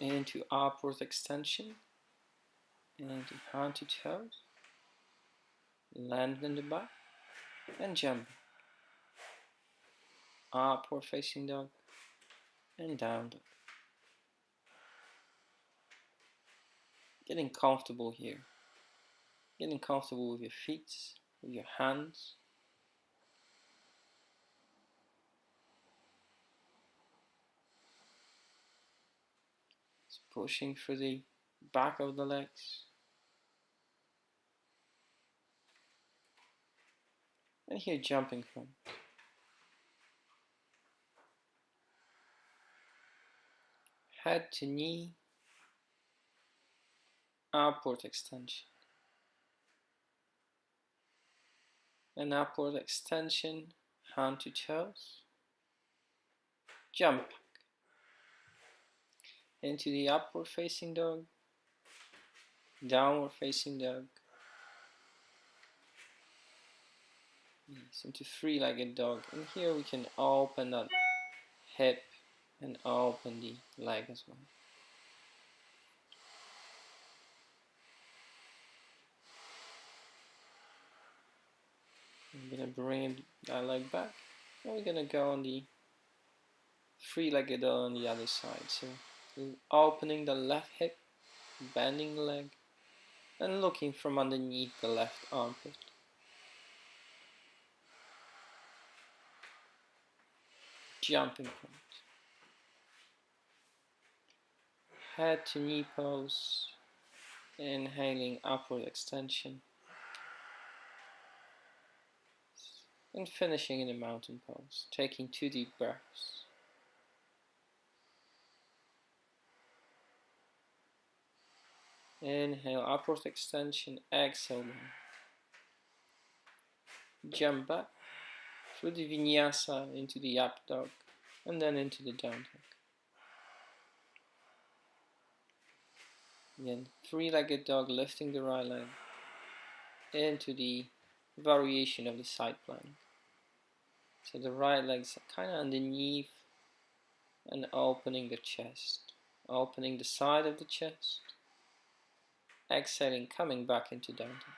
into upward extension, into hand to toes, land in the back, and jump. Upward facing dog, and down dog. Getting comfortable here. Getting comfortable with your feet, with your hands. Just pushing through the back of the legs. And here jumping from. Head to knee, upward extension. An upward extension, hand to toes, jump into the upward facing dog, downward facing dog, yes, into three-legged dog. And here we can open that hip and open the leg as well. I'm gonna bring that leg back, and we're gonna go on the three-legged dog on the other side. So opening the left hip, bending the leg, and looking from underneath the left armpit. Jumping point. Head to knee pose, inhaling upward extension, and finishing in a mountain pose, taking 2 deep breaths. Inhale, upward extension, exhale down. Jump back through the vinyasa into the up dog, and then into the down dog. Again, three-legged dog, lifting the right leg into the variation of the side plank. So the right leg's kind of underneath and opening the chest, opening the side of the chest, exhaling, coming back into down dog.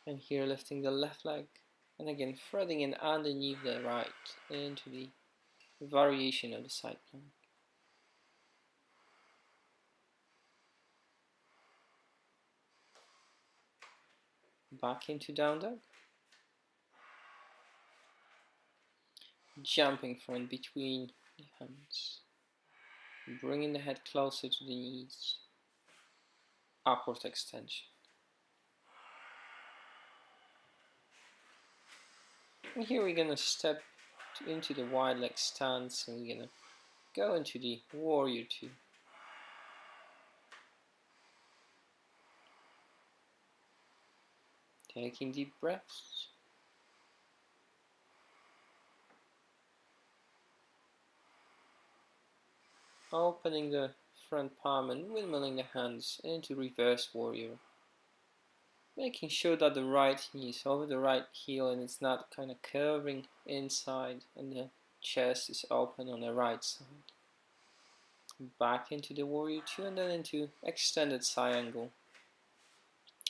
And here lifting the left leg, and again threading in underneath the right into the variation of the side plank. Back into down dog. Jumping from between the hands. Bringing the head closer to the knees. Upward extension. And here we're going to step into the wide leg stance, and we're going to go into the warrior two. Taking deep breaths. Opening the front palm and windmilling the hands into reverse warrior. Making sure that the right knee is over the right heel and it's not kind of curving inside, and the chest is open on the right side. Back into the warrior two, and then into extended triangle.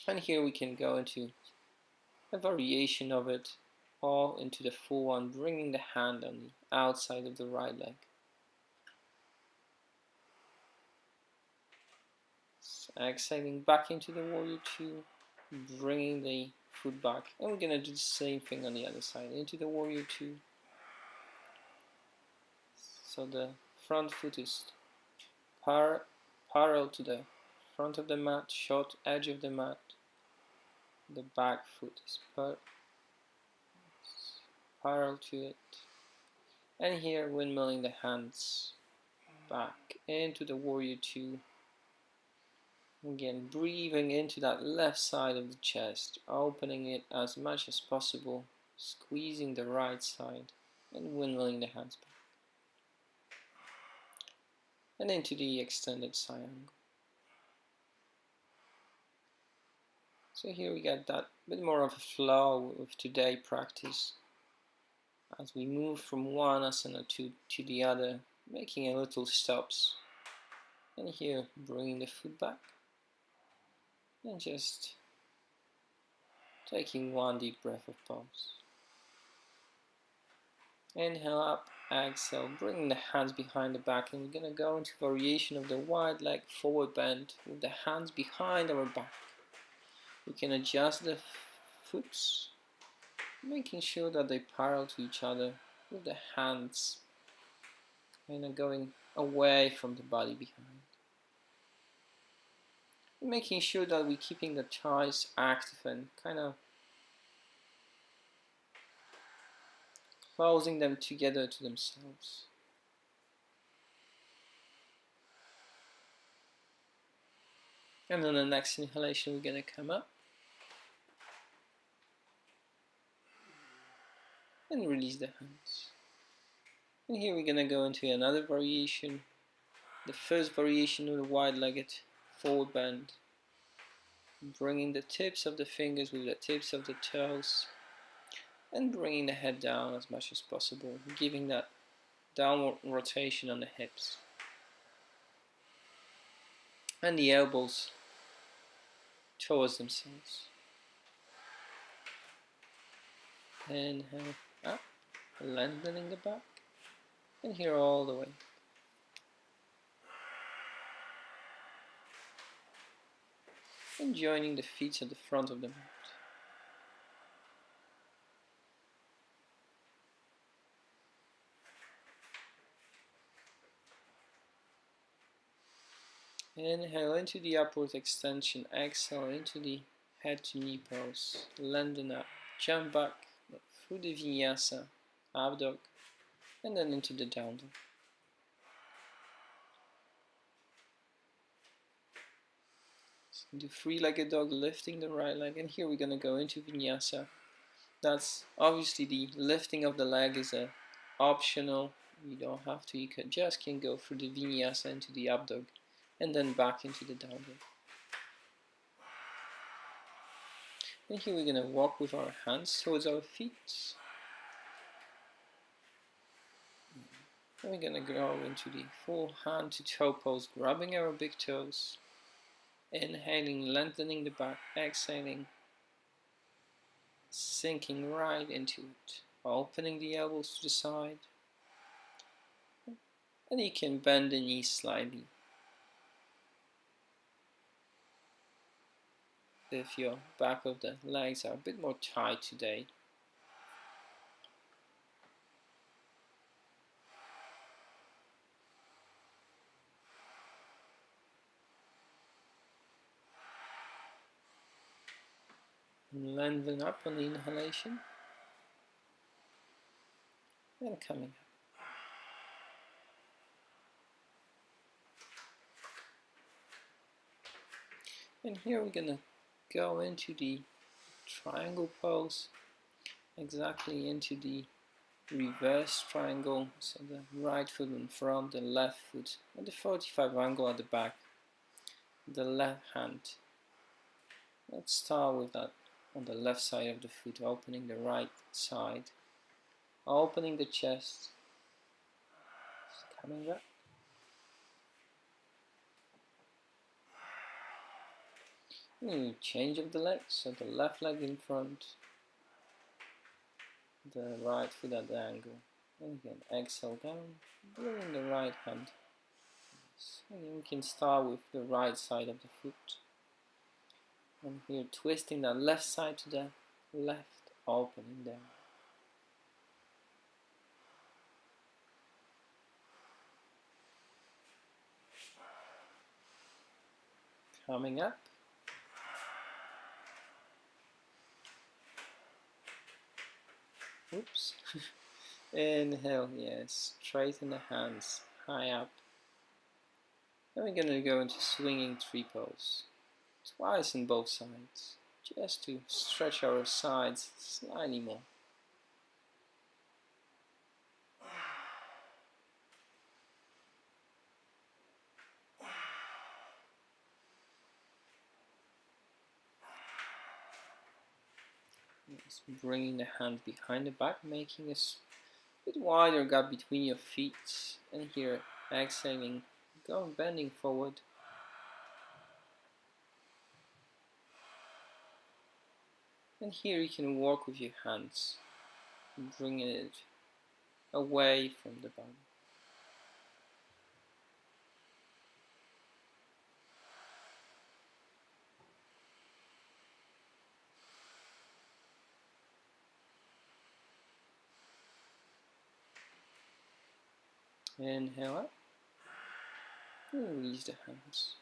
And here we can go into a variation of it, or into the full one, bringing the hand on the outside of the right leg. So exhaling back into the warrior two, bringing the foot back, and we're going to do the same thing on the other side, into the warrior two. So the front foot is parallel to the front of the mat, short edge of the mat. The back foot is parallel to it. And here windmilling the hands back into the warrior two. Again, breathing into that left side of the chest, opening it as much as possible, squeezing the right side, and windmilling the hands back. And into the extended triangle. So here we get that bit more of a flow with today practice as we move from one asana to the other, making a little stops, and here bringing the foot back, and just taking one deep breath of pause. Inhale up, exhale, bringing the hands behind the back, and we're going to go into variation of the wide leg forward bend with the hands behind our back. We can adjust the foot, making sure that they parallel to each other with the hands kind of going away from the body behind. Making sure that we're keeping the thighs active and kind of closing them together to themselves. And on the next inhalation, we're going to come up and release the hands. And here we're going to go into another variation. The first variation of the wide-legged forward bend, bringing the tips of the fingers with the tips of the toes, and bringing the head down as much as possible, giving that downward rotation on the hips. And the elbows towards themselves. Inhale up, lengthening the back, and here all the way. And joining the feet at the front of the mat. Inhale into the upward extension, exhale into the head to knee pose, lengthen up, jump back through the vinyasa, up dog, and then into the down dog. So do three-legged dog, lifting the right leg, and here we're going to go into vinyasa. That's obviously the lifting of the leg is optional. You don't have to, you can go through the vinyasa into the up dog, and then back into the down dog. And here we're going to walk with our hands towards our feet. And we're going to go into the full hand to toe pose, grabbing our big toes. Inhaling, lengthening the back, exhaling, sinking right into it, opening the elbows to the side. And you can bend the knees slightly if your back of the legs are a bit more tight today. And lengthen up on the inhalation and coming up. And here we're going to go into the triangle pose, exactly into the reverse triangle, so the right foot in front, the left foot at the 45 angle at the back, the left hand. Let's start with that on the left side of the foot, opening the right side, opening the chest, coming back. Change of the legs, so the left leg in front, the right foot at the angle. And again, exhale down, bringing the right hand. And we can start with the right side of the foot. And here twisting that left side to the left, opening down. Coming up. Oops. Inhale, yes, straighten the hands, high up. Then we're going to go into swinging tree pose. Twice on both sides, just to stretch our sides slightly more. Yes, bringing the hand behind the back, making a bit wider gap between your feet, and here exhaling, bending forward. And here you can work with your hands, bringing it away from the body. Inhale up, and release the hands.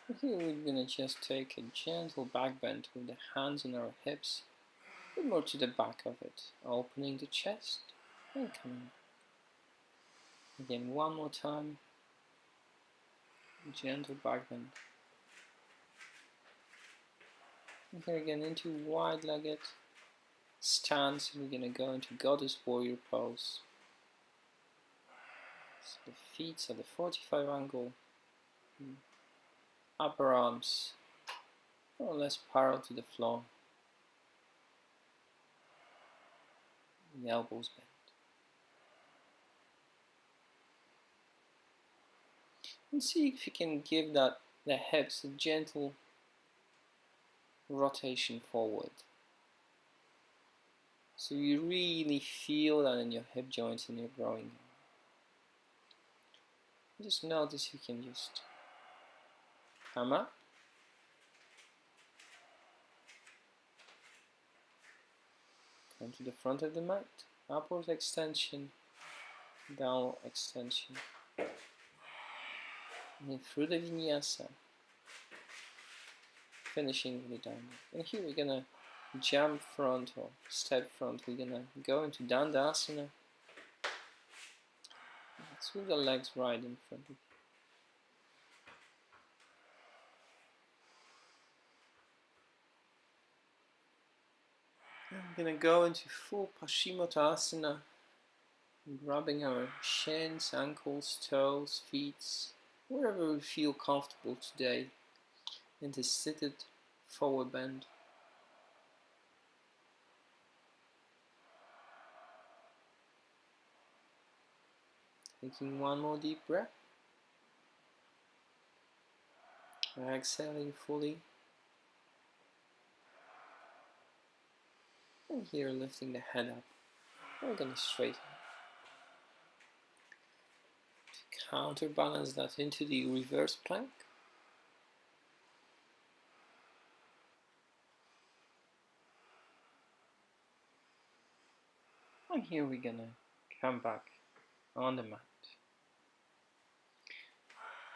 And here we're gonna just take a gentle back bend with the hands on our hips, a bit more to the back of it, opening the chest and coming. Again, one more time. Gentle back bend. And here again into wide-legged stance. We're gonna go into Goddess Warrior pose. So the feet at the 45 angle. Upper arms more or less parallel to the floor. The elbows bent. And see if you can give the hips a gentle rotation forward. So you really feel that in your hip joints and your growing. Just notice you can just come up. Come to the front of the mat. Upward extension, downward extension. And then through the vinyasa, finishing with the downward. And here we're gonna jump front or step front. We're gonna go into Dandasana. With the legs right in front of you. I'm gonna go into full Paschimottanasana, grabbing our shins, ankles, toes, feet, wherever we feel comfortable today, into seated forward bend. Taking one more deep breath. Exhaling fully. And here lifting the head up. We're gonna straighten. To counterbalance that into the reverse plank. And here we're gonna come back on the mat.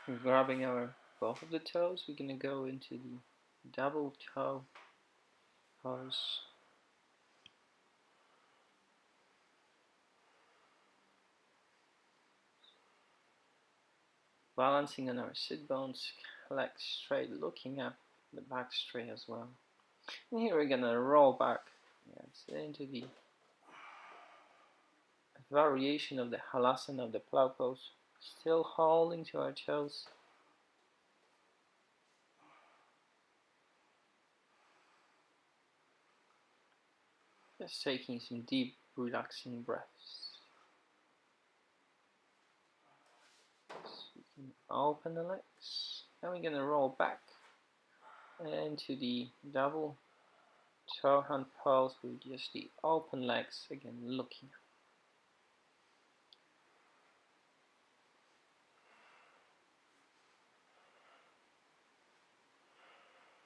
We're grabbing both of the toes. We're gonna go into the double toe pose. Balancing on our sit bones, legs straight, looking up, the back straight as well. And here we're gonna roll back, into the variation of the halasana of the plow pose, still holding to our toes. Just taking some deep, relaxing breaths. So we can open the legs, and we're gonna roll back into the double toe hand pose with just the open legs, again looking up.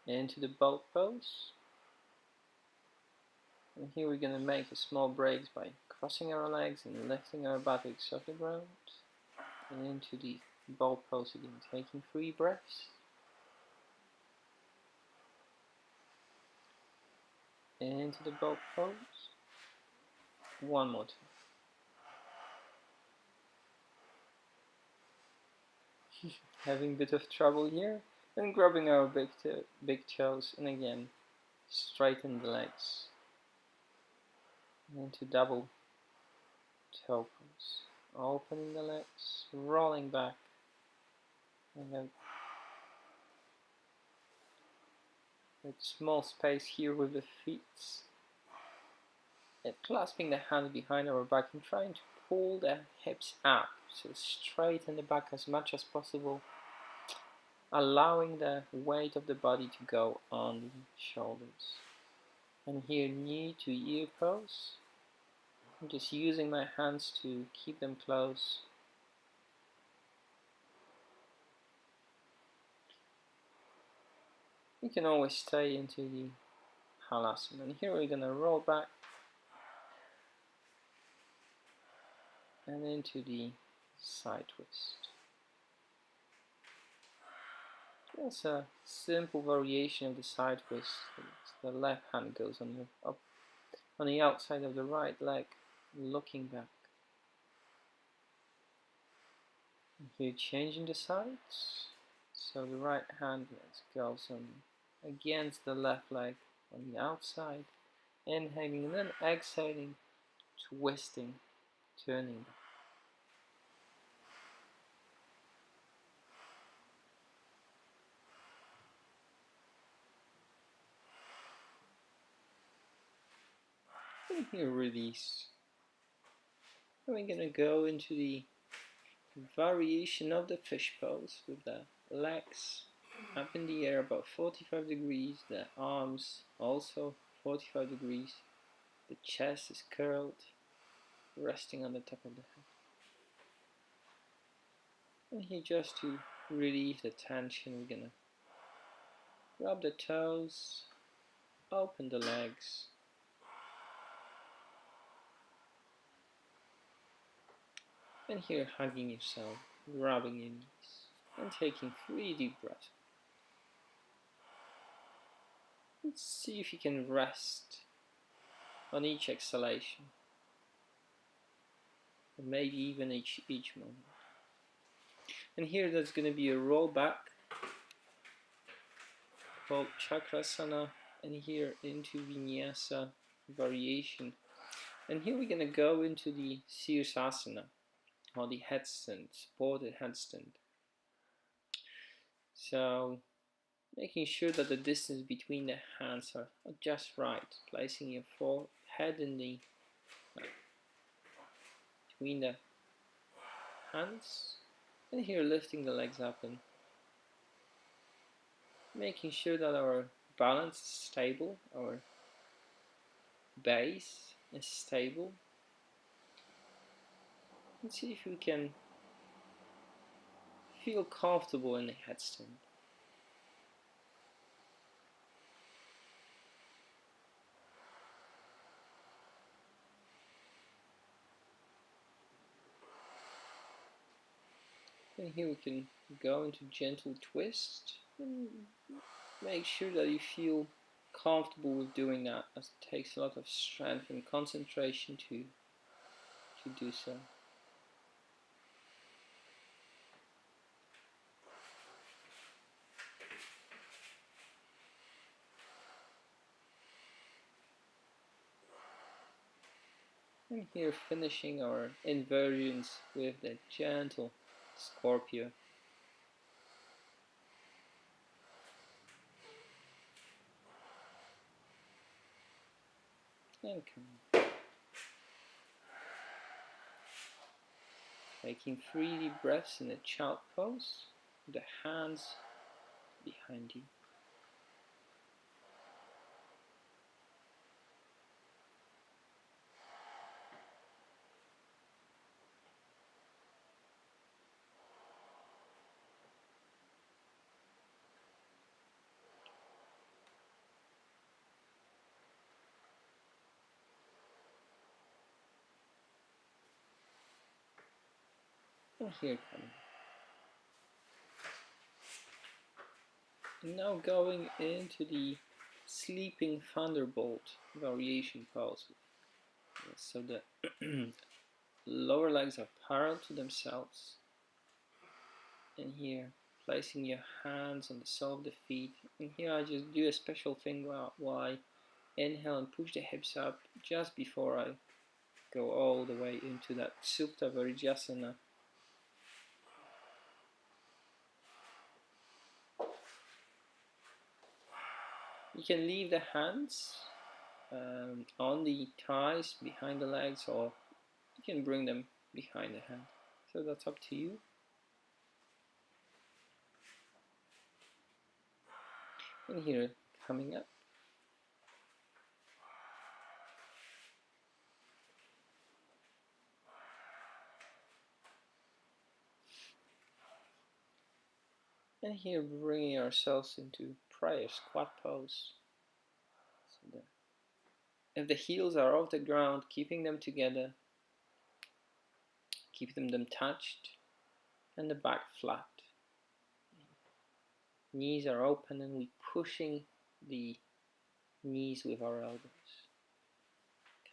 Into the boat pose. And here we're going to make a small breaks by crossing our legs and lifting our buttocks off the ground. And into the boat pose again, taking 3 breaths. And into the boat pose. One more time. Having a bit of trouble here. And grabbing our big toes, and again straighten the legs. And into double toe pose. Opening the legs, rolling back, I have a small space here with the feet. And clasping the hands behind our back and trying to pull the hips up, so straighten the back as much as possible, allowing the weight of the body to go on the shoulders. And here, knee to ear pose. I'm just using my hands to keep them close. You can always stay into the halasana. And here we're going to roll back and into the side twist. That's a simple variation of the side twist. The left hand goes on the outside of the right leg, looking back. And here changing the sides. So the right hand goes on against the left leg on the outside, inhaling and then exhaling, twisting, turning back. And here release. And we're going to go into the variation of the fish pose with the legs up in the air about 45 degrees, the arms also 45 degrees, the chest is curled, resting on the top of the head. And here, just to relieve the tension, we're gonna rub the toes, open the legs, and here hugging yourself, rubbing your knees, and taking 3 deep breaths. Let's see if you can rest on each exhalation, or maybe even each moment. And here there's going to be a roll back called Chakrasana, and here into Vinyasa variation. And here we're going to go into the Sirsasana, or the headstand, supported headstand. So making sure that the distance between the hands are just right, placing your forehead in the between the hands, and here lifting the legs up and making sure that our balance is stable, our base is stable. And see if we can feel comfortable in the headstand. And here we can go into gentle twist and make sure that you feel comfortable with doing that, as it takes a lot of strength and concentration to do so. And here finishing our inversions with the gentle Scorpio. And come on. Taking 3 deep breaths in a child pose, the hands behind you. And here coming. And now going into the sleeping thunderbolt variation pose. So the lower legs are parallel to themselves. And here, placing your hands on the sole of the feet. And here I just do a special thing while I inhale and push the hips up just before I go all the way into that Supta Varijasana. You can leave the hands on the thighs behind the legs, or you can bring them behind the hand. So that's up to you. And here, coming up. And here, bringing ourselves into prayer squat pose. So if the heels are off the ground, keeping them together, keeping them touched, and the back flat. Knees are open and we're pushing the knees with our elbows.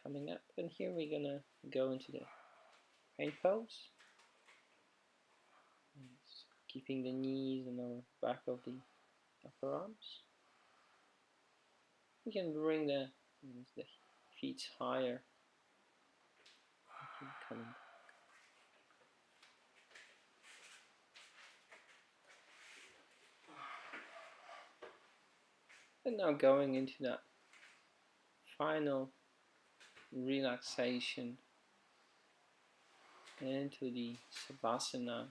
Coming up, and here we're gonna go into the paint pose. Keeping the knees and our back of the upper arms. We can bring the feet higher. Coming back. And now going into that final relaxation into the Savasana.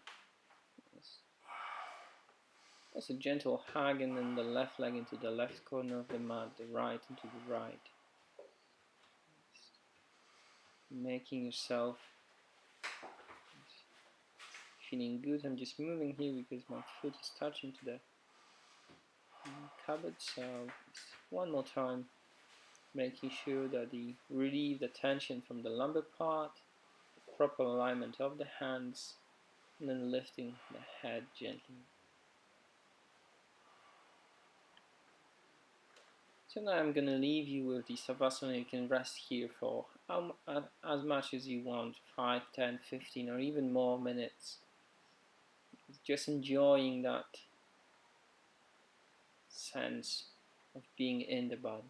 That's a gentle hug, and then the left leg into the left corner of the mat, the right into the right. Making yourself feeling good. I'm just moving here because my foot is touching to the cupboard. So one more time, making sure that you relieve the tension from the lumbar part, the proper alignment of the hands, and then lifting the head gently. So now I'm going to leave you with the Savasana. You can rest here for as much as you want, 5, 10, 15 or even more minutes. Just enjoying that sense of being in the body.